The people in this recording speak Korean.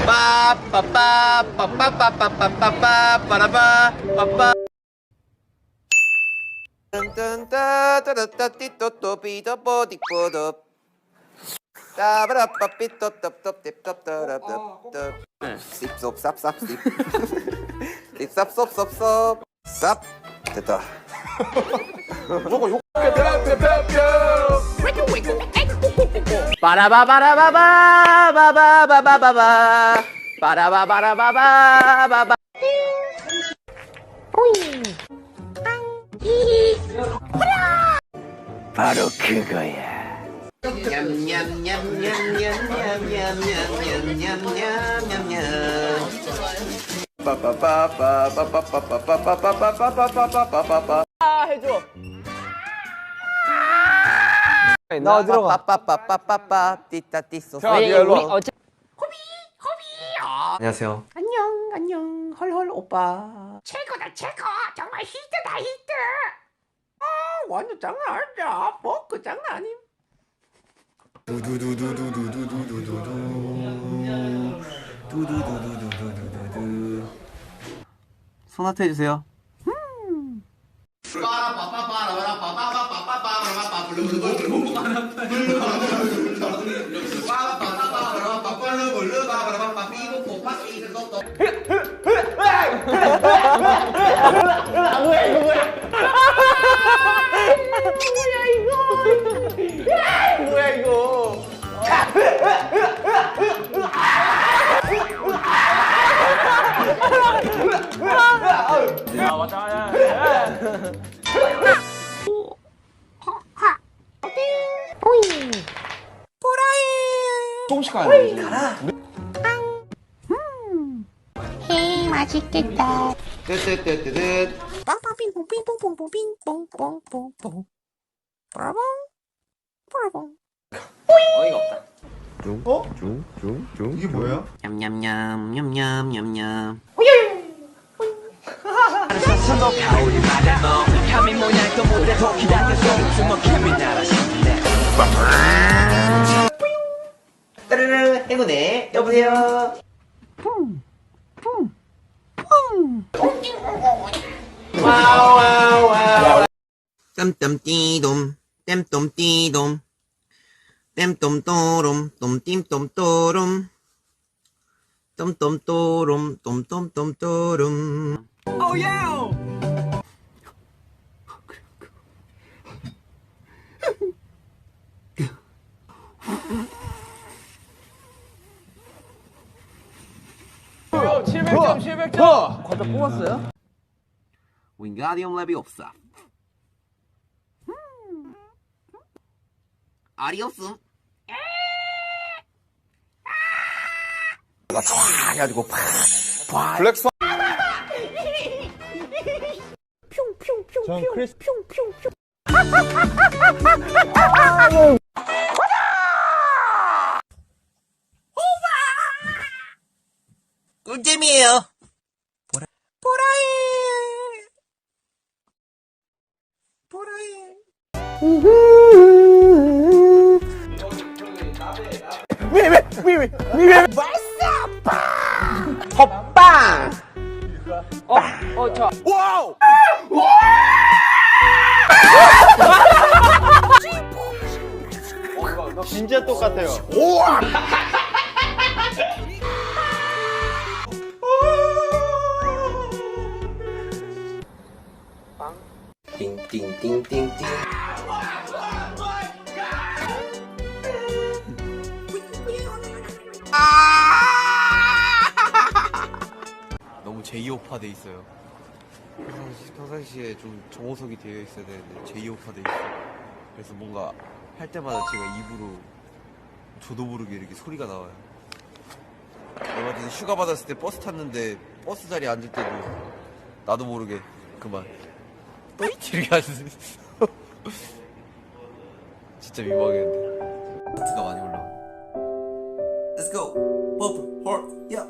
빠빠빠빠빠빠빠빠빠빠빠빠. 딴딴따따따띠또또비더보디보더 따바라빠삐또또또띠또또라또또 씹쏙쌉쌉씹 씹쌉쏙쏙쏙 쌉 됐다. 무조건 욕. 빠라바바라바바바바바바바바 빠라바바라바바바바. 바로 그거야. 냠냠냠냠냠냠냠냠냠냠냠냠. 빠빠빠빠빠빠빠빠빠빠빠빠빠빠빠빠. 해줘. 나 어디로 가? 빠빠빠빠빠빠 띠따띠쏘. 자, 일로 와. 어제 안녕하세요. 안녕 헐헐 오빠 최고다 최고 정말 히트다 히트. 완전 장난 아니다 그 장난 아님 소나타 해주세요. 뭐야 이거 야, 왔다, 야. 조금씩 가야 돼. 가라. 헤이 맛있겠다. 뜨뜨뜨뜨뜨. 뽕뽕빙뽕빙뽕뽕뽕뽕뽕뽕. 빠라봉 빠라봉. 어이가 없다. 이게 뭐야? 냠냠냠냠냠냠냠. 따르르 행운해. 여보세요. 와와와. 땀땀띠돔 땀땀띠돔 땀땀또롬 똥띵똥또롬 똥똥또롬 똥똥똥또롬. 오, 700점, 700점. 과자 뽑았어요? 윙가디움 레비옵사. 아리오스. 쫙 해가지고 팍. 블랙스완. 전 크리스 꿀잼이에요. 헛빵 와우! 진짜 똑같아요 띵띵띵띵띵. 너무 제2호파 돼 있어요. 평상시에 좀 정호석이 되어 있어야 되는데 제2호파 돼 있어요. 그래서 뭔가 할 때마다 제가 입으로 저도 모르게 이렇게 소리가 나와요. 얼마 전에 휴가 받았을 때 버스 탔는데 버스 자리에 앉을 때도 나도 모르게 그만 이렇게 하는 진짜 민망했는데. 하트가 많이 올라와. Let's go. 버블 홀. 야.